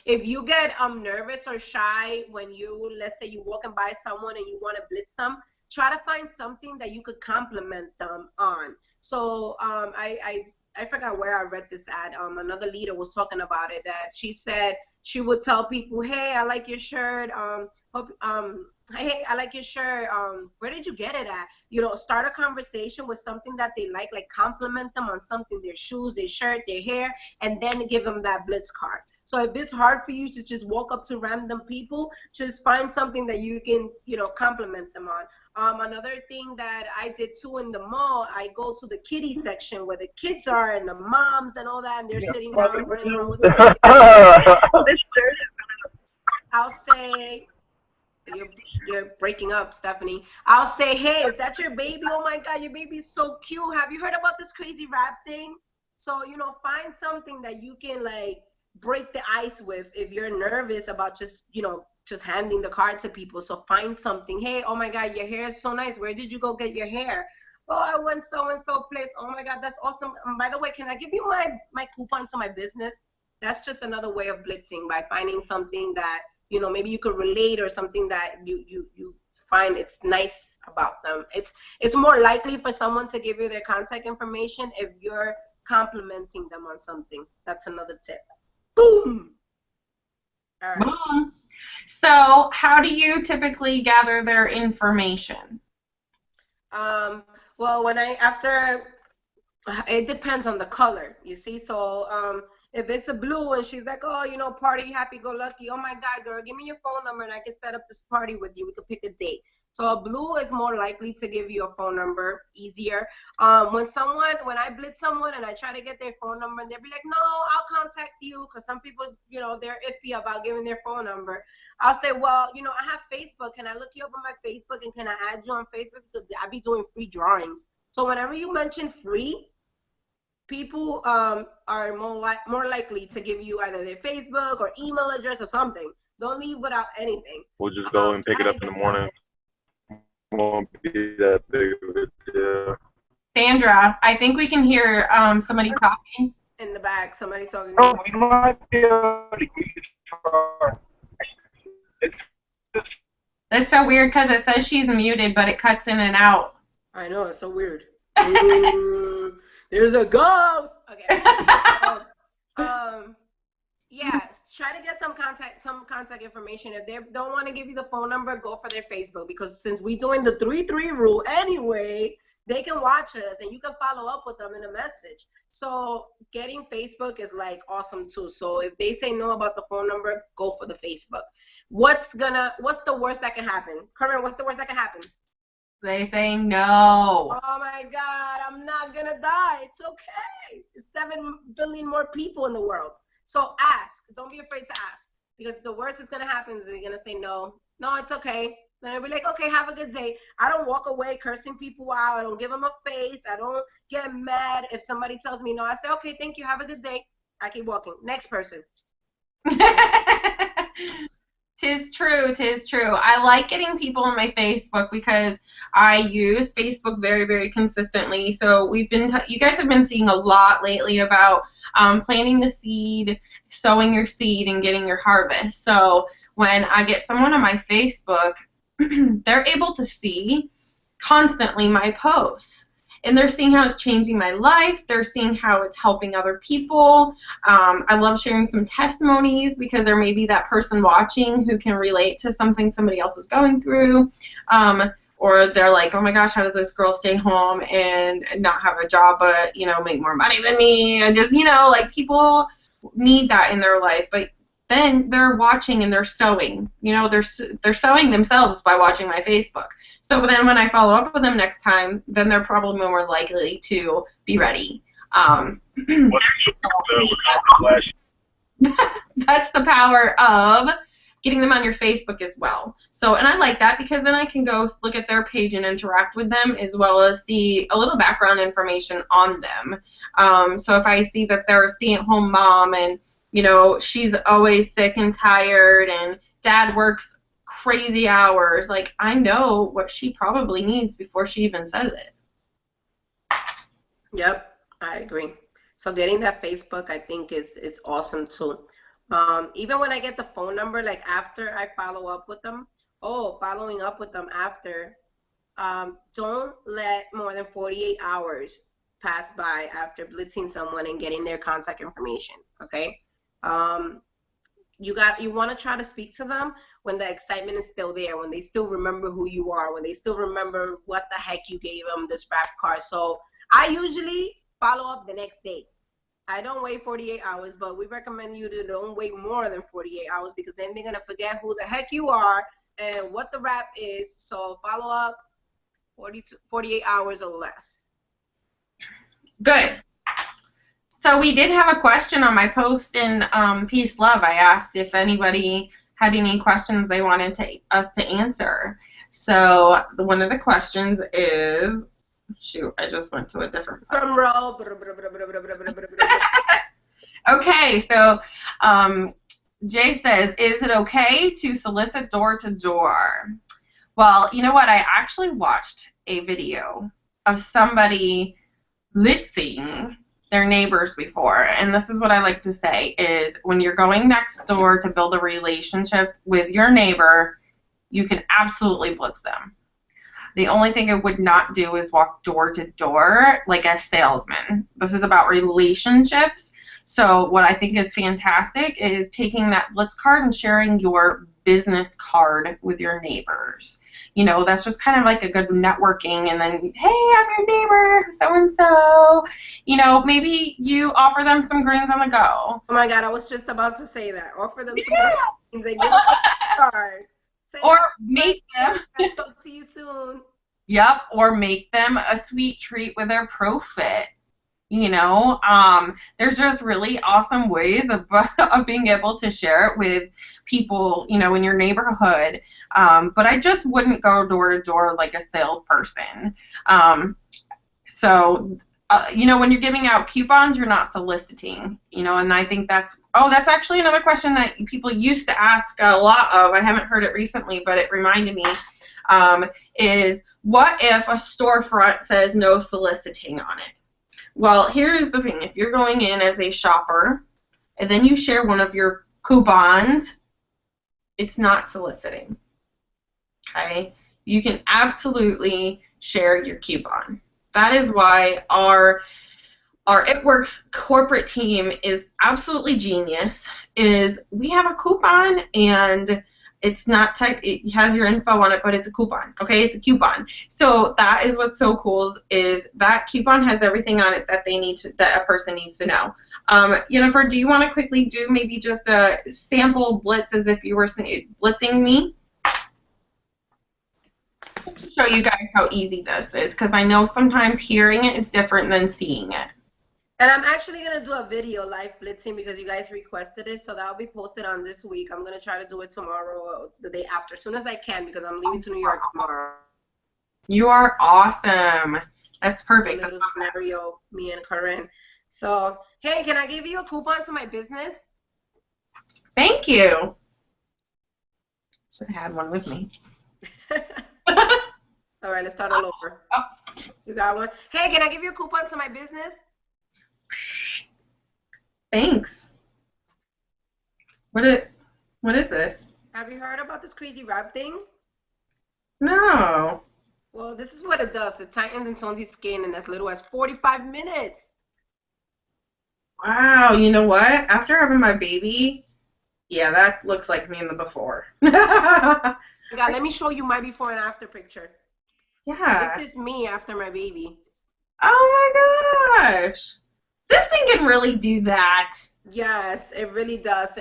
If you get nervous or shy when let's say you're walking by someone and you want to blitz them, try to find something that you could compliment them on. So I forgot where I read this at. Another leader was talking about it, that she said she would tell people, hey, I like your shirt. Hey, I like your shirt. Where did you get it at? Start a conversation with something that they like compliment them on something, their shoes, their shirt, their hair, and then give them that blitz card. So if it's hard for you to just walk up to random people, just find something that you can, compliment them on. Another thing that I did too in the mall, I go to the kiddie section where the kids are and the moms and all that, and they're sitting down running around with their I'll say, you're breaking up, Stephanie. I'll say, hey, is that your baby? Oh my God, your baby's so cute. Have you heard about this crazy rap thing? So, find something that you can break the ice with if you're nervous about just handing the card to people. So find something. Hey, oh my God, your hair is so nice. Where did you go get your hair? Oh, I went so-and-so place. Oh my God, that's awesome. By the way, can I give you my coupon to my business? That's just another way of blitzing, by finding something that you know, maybe you could relate or something that you find it's nice about them. It's more likely for someone to give you their contact information if you're complimenting them on something. That's another tip. Boom. All right. Boom. So how do you typically gather their information? Well, it depends on the color, you see. So if it's a blue and she's like, oh, you know, party, happy-go-lucky, oh my God, girl, give me your phone number and I can set up this party with you. We could pick a date. So a blue is more likely to give you a phone number, easier. When I blitz someone and I try to get their phone number and they'll be like, no, I'll contact you, because some people, you know, they're iffy about giving their phone number. I'll say, well, you know, I have Facebook. Can I look you up on my Facebook and can I add you on Facebook? Because I'll be doing free drawings. So whenever you mention free, people are more likely to give you either their Facebook or email address or something. Don't leave without anything. We'll just go and pick it up in the morning. Won't be that big of a deal. Sandra, I think we can hear somebody talking. In the back, somebody's talking. Oh, we might be able to try. That's so weird because it says she's muted, but it cuts in and out. I know, it's so weird. There's a ghost. Okay. Yeah, try to get some contact information. If they don't want to give you the phone number, go for their Facebook, because since we're doing the 3-3 rule anyway, they can watch us and you can follow up with them in a message. So getting Facebook is like awesome too. So if they say no about the phone number, go for the Facebook. What's the worst that can happen? Corinne, what's the worst that can happen? They say no. Oh my God, I'm not gonna die. It's okay. There's 7 billion more people in the world. So ask. Don't be afraid to ask, because the worst is gonna happen is they're gonna say no. No, it's okay. Then I'll be like, okay, have a good day. I don't walk away cursing people out. I don't give them a face. I don't get mad if somebody tells me no. I say, okay, thank you. Have a good day. I keep walking. Next person. Tis true, tis true. I like getting people on my Facebook because I use Facebook very, very consistently. So you guys have been seeing a lot lately about planting the seed, sowing your seed, and getting your harvest. So when I get someone on my Facebook, they're able to see constantly my posts. And they're seeing how it's changing my life. They're seeing how it's helping other people. I love sharing some testimonies because there may be that person watching who can relate to something somebody else is going through. Or they're like, oh my gosh, how does this girl stay home and not have a job but, you know, make more money than me? And just, you know, like, people need that in their life. But then they're watching and they're sewing. You know, they're sewing themselves by watching my Facebook. So then when I follow up with them next time, then they're probably more likely to be ready. That's the power of getting them on your Facebook as well. So, and I like that because then I can go look at their page and interact with them, as well as see a little background information on them. So if I see that they're a stay-at-home mom and, you know, she's always sick and tired and dad works crazy hours, like, I know what she probably needs before she even says it. Yep, I agree. So getting that Facebook, I think, is awesome too. Even when I get the phone number, like after I follow up with them, following up with them after, don't let more than 48 hours pass by after blitzing someone and getting their contact information, okay? You want to try to speak to them when the excitement is still there, when they still remember who you are, when they still remember what the heck you gave them this rap card. So I usually follow up the next day. I don't wait 48 hours, but we recommend you to don't wait more than 48 hours, because then they're going to forget who the heck you are and what the rap is. So follow up 48 hours or less. Good. So we did have a question on my post in Peace Love. I asked if anybody had any questions they wanted us to answer. So one of the questions is, shoot, I just went to a different one. Drum roll. Okay, so Jay says, is it okay to solicit door to door? Well, you know what? I actually watched a video of somebody blitzing their neighbors before. And this is what I like to say is when you're going next door to build a relationship with your neighbor, you can absolutely blitz them. The only thing I would not do is walk door to door like a salesman. This is about relationships. So what I think is fantastic is taking that blitz card and sharing your business card with your neighbors. You know, that's just kind of like a good networking, and then, hey, I'm your neighbor, so-and-so. You know, maybe you offer them some greens on the go. Oh my God, I was just about to say that. Offer them some greens and give them a card. Say, Or make them. I'll talk to you soon. Yep, or make them a sweet treat with their profit. You know, there's just really awesome ways of being able to share it with people, you know, in your neighborhood. But I just wouldn't go door to door like a salesperson. You know, when you're giving out coupons, you're not soliciting, you know, and I think that's actually another question that people used to ask a lot of. I haven't heard it recently, but it reminded me, is what if a storefront says no soliciting on it? Well, here's the thing. If you're going in as a shopper and then you share one of your coupons, it's not soliciting. Okay? You can absolutely share your coupon. That is why our It Works corporate team is absolutely genius. Is we have a coupon, and it's not it has your info on it, but it's a coupon. Okay, it's a coupon. So that is what's so cool is that coupon has everything on it that that a person needs to know. Yhennifer, do you want to quickly do maybe just a sample blitz as if you were blitzing me? Just to show you guys how easy this is, because I know sometimes hearing it is different than seeing it. And I'm actually going to do a video live blitzing because you guys requested it, so that'll be posted on this week. I'm going to try to do it tomorrow or the day after, as soon as I can, because I'm leaving to New York tomorrow. You are awesome. That's perfect. A little scenario, me and Corinne. So, hey, can I give you a coupon to my business? Thank you. Should have had one with me. All right, let's start all over. Oh. You got one? Hey, can I give you a coupon to my business? Thanks. What is this? Have you heard about this crazy wrap thing? No. Well, this is what it does. It tightens and tones your skin in as little as 45 minutes. Wow, you know what? After having my baby, yeah, that looks like me in the before. Yeah. Let me show you my before and after picture. This is me after my baby. Oh my gosh. This thing can really do that. Yes, it really does.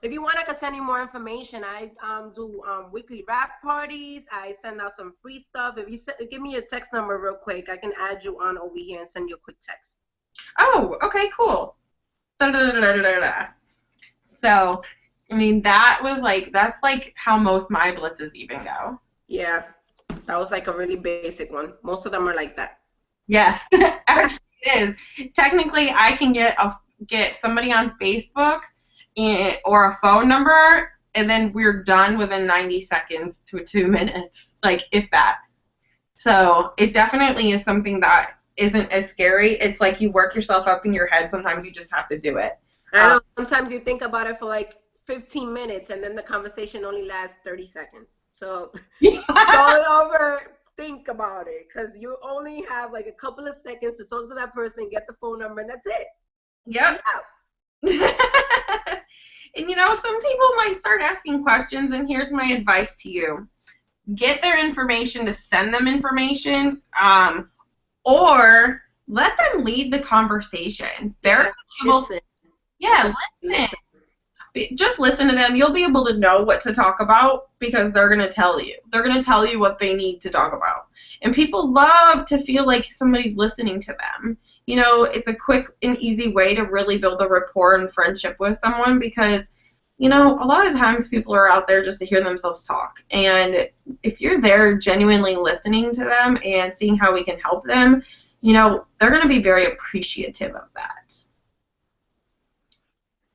If you want, I can send you more information. I do weekly wrap parties. I send out some free stuff. If you give me your text number real quick, I can add you on over here and send you a quick text. Oh, okay, cool. So, I mean, that's like how most my blitzes even go. Yeah, that was like a really basic one. Most of them are like that. Yes, actually it is. Technically, I can get somebody on Facebook or a phone number, and then we're done within 90 seconds to 2 minutes, like if that. So it definitely is something that isn't as scary. It's like you work yourself up in your head. Sometimes you just have to do it. I know sometimes you think about it for like 15 minutes, and then the conversation only lasts 30 seconds. So don't overthink about it, because you only have like a couple of seconds to talk to that person, get the phone number, and that's it. Yep. And you know, some people might start asking questions, and here's my advice to you. Get their information to send them information, or let them lead the conversation. Listen. Listen. Just listen to them. You'll be able to know what to talk about because they're going to tell you. They're going to tell you what they need to talk about. And people love to feel like somebody's listening to them. You know, it's a quick and easy way to really build a rapport and friendship with someone because, you know, a lot of times people are out there just to hear themselves talk. And if you're there genuinely listening to them and seeing how we can help them, you know, they're going to be very appreciative of that.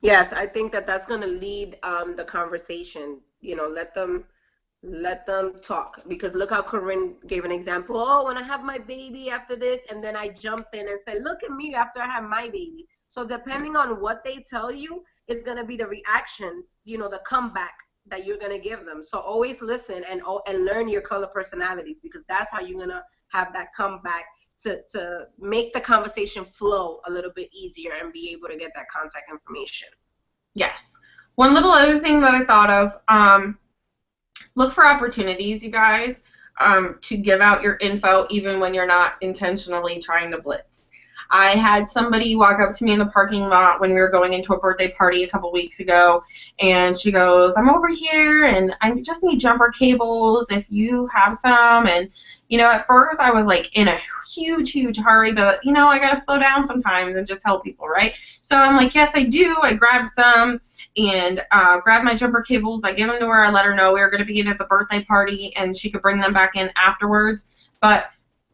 Yes, I think that that's going to lead the conversation. You know, let them Let them talk, because look how Corinne gave an example. Oh, when I have my baby after this, and then I jumped in and said, look at me after I have my baby. So depending on what they tell you is going to be the reaction, you know, the comeback that you're going to give them. So always listen and learn your color personalities, because that's how you're going to have that comeback to make the conversation flow a little bit easier and be able to get that contact information. Yes. One little other thing that I thought of, look for opportunities, you guys, to give out your info even when you're not intentionally trying to blitz. I had somebody walk up to me in the parking lot when we were going into a birthday party a couple weeks ago, and she goes, I'm over here, and I just need jumper cables if you have some. And, you know, at first I was, like, in a huge, huge hurry, but, you know, I got to slow down sometimes and just help people, right? So I'm like, yes, I do. I grabbed some and grabbed my jumper cables. I gave them to her. I let her know we were going to be at the birthday party, and she could bring them back in afterwards. But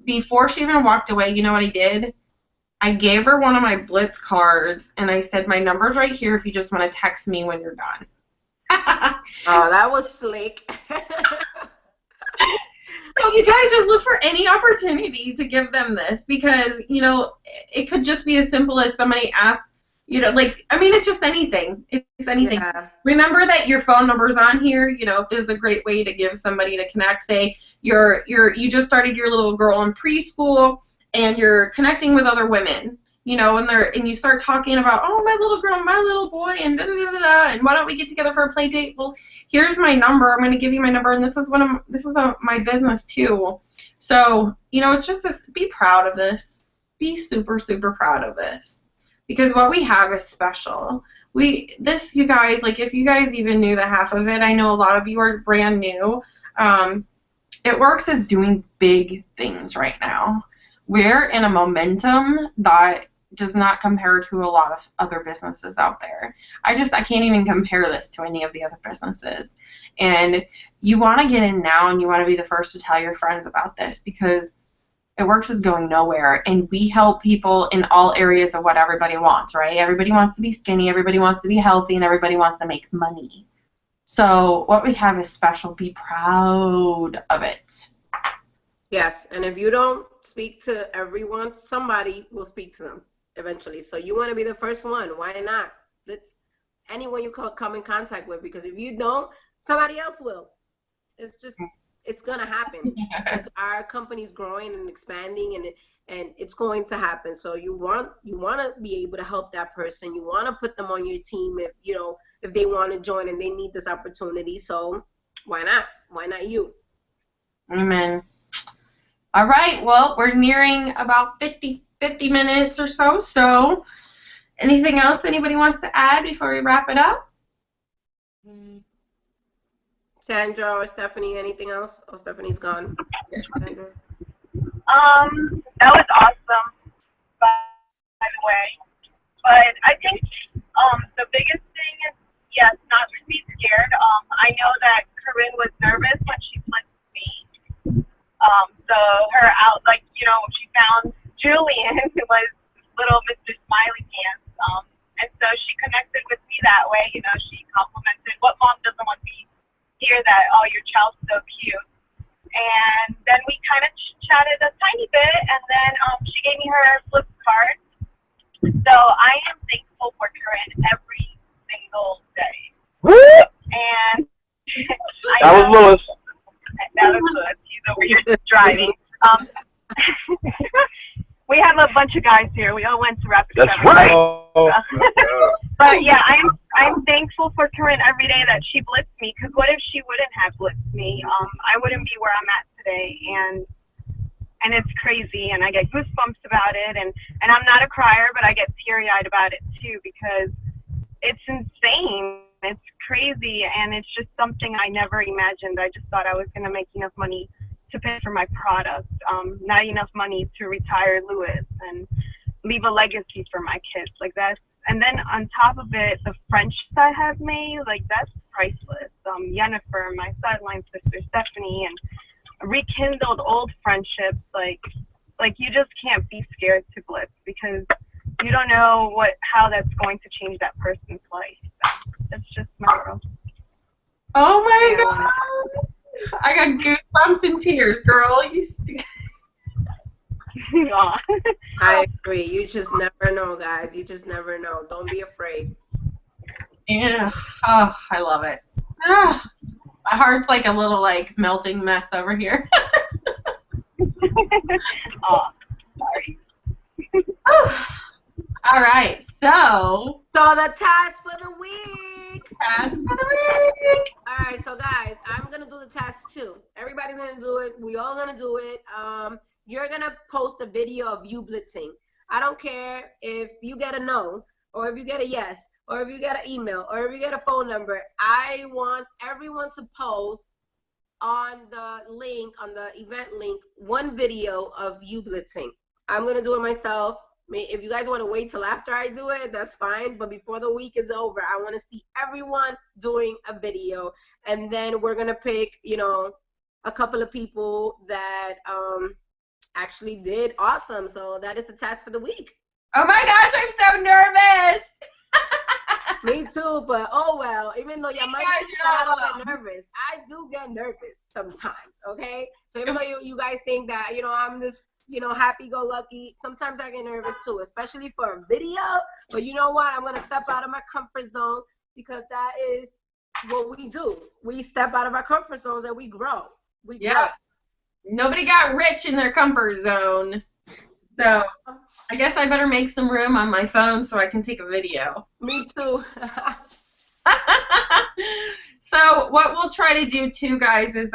before she even walked away, you know what I did? I gave her one of my Blitz cards, and I said, my number's right here if you just want to text me when you're done. Oh, that was slick. So you guys just look for any opportunity to give them this, because, you know, it could just be as simple as somebody asks, you know, like, I mean, it's just anything. It's anything. Yeah. Remember that your phone number's on here. You know, this is a great way to give somebody to connect. Say you just started your little girl in preschool, and you're connecting with other women, you know, and you start talking about, oh, my little girl, my little boy, and da-da-da-da, and why don't we get together for a play date? Well, here's my number. I'm going to give you my number, and this is my business too. So, you know, it's just be proud of this. Be super, super proud of this, because what we have is special. You guys, like, if you guys even knew the half of it, I know a lot of you are brand new. It works as doing big things right now. We're in a momentum that does not compare to a lot of other businesses out there. I can't even compare this to any of the other businesses. And you want to get in now, and you want to be the first to tell your friends about this, because it works as going nowhere, and we help people in all areas of what everybody wants, right? Everybody wants to be skinny, everybody wants to be healthy, and everybody wants to make money. So what we have is special. Be proud of it. Yes, and if you don't speak to everyone, somebody will speak to them eventually. So you want to be the first one. Why not? Let's anyone you come in contact with, because if you don't, somebody else will. It's gonna happen, because our company's growing and expanding, and it's going to happen. So you want to be able to help that person. You want to put them on your team if they want to join and they need this opportunity. So why not? Why not you? Amen. All right, well, we're nearing about 50 minutes or so. So anything else anybody wants to add before we wrap it up? Sandra or Stephanie, anything else? Oh, Stephanie's gone. Sandra. That was awesome, by the way. But I think the biggest thing is, yes, not to be scared. I know that Corinne was nervous when she blitzed me. So her she found Julian, who was little Mr. Smiley Pants. And so she connected with me that way. You know, she complimented. What mom doesn't want to hear that, oh, your child's so cute. And then we kind of chatted a tiny bit, and then she gave me her flip card. So I am thankful for Corinne every single day. And That was Lewis. That was Lewis. He's over here driving. We have a bunch of guys here. We all went to Rapid That's Seven. right. But yeah, I'm thankful for Corinne every day that she blitzed me, because what if she wouldn't have blitzed me? I wouldn't be where I'm at today, and it's crazy, and I get goosebumps about it, and I'm not a crier, but I get teary-eyed about it too, because it's insane. It's crazy, and it's just something I never imagined. I just thought I was going to make enough money to pay for my product, not enough money to retire Lewis and leave a legacy for my kids. Like that's, and then on top of it, the friendships I have made, like that's priceless. Yhennifer, my sideline sister Stephanie, and rekindled old friendships. Like you just can't be scared to blitz, because you don't know how that's going to change that person's life. So that's just my world. Oh my God! I got goosebumps and tears, girl. Aw. I agree. You just never know, guys. You just never know. Don't be afraid. Yeah. Oh, I love it. Ah, my heart's like a little like melting mess over here. Aw, sorry. Oh. All right. So So the task for the week. that's for the week. All right, so guys, I'm gonna do the task too. Everybody's gonna do it. We all gonna do it. You're gonna post a video of you blitzing. I don't care if you get a no, or if you get a yes, or if you get an email, or if you get a phone number. I want everyone to post on the link, on the event link, one video of you blitzing. I'm gonna do it myself. If you guys want to wait till after I do it, that's fine. But before the week is over, I want to see everyone doing a video. And then we're going to pick, you know, a couple of people that actually did awesome. So that is the task for the week. Oh my gosh, I'm so nervous. Me too, but oh well. Even though you might guys, think you're that I not don't get nervous, I do get nervous sometimes, okay? So even though you guys think that, you know, I'm this, you know, happy-go-lucky, sometimes I get nervous too, especially for a video. But you know what? I'm going to step out of my comfort zone because that is what we do. We step out of our comfort zones and we grow. We grow. Yeah. Nobody got rich in their comfort zone. So I guess I better make some room on my phone so I can take a video. Me too. So what we'll try to do too, guys, is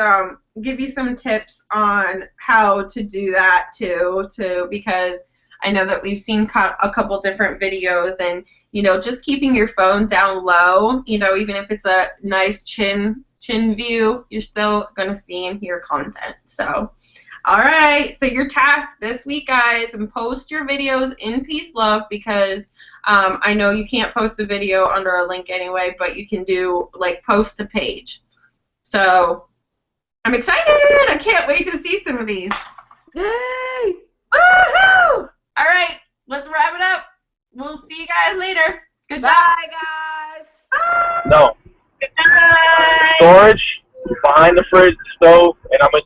give you some tips on how to do that too, because I know that we've seen a couple different videos, and you know, just keeping your phone down low, you know, even if it's a nice chin view, you're still gonna see and hear content. So, all right, so your task this week, guys, and post your videos in peace, love, because I know you can't post a video under a link anyway, but you can do, like, post a page. So, I'm excited. I can't wait to see some of these. Yay! Woohoo! All right, let's wrap it up. We'll see you guys later. Good job. Bye, guys. Bye. No. Good night. Storage, behind the fridge, stove, and I'm a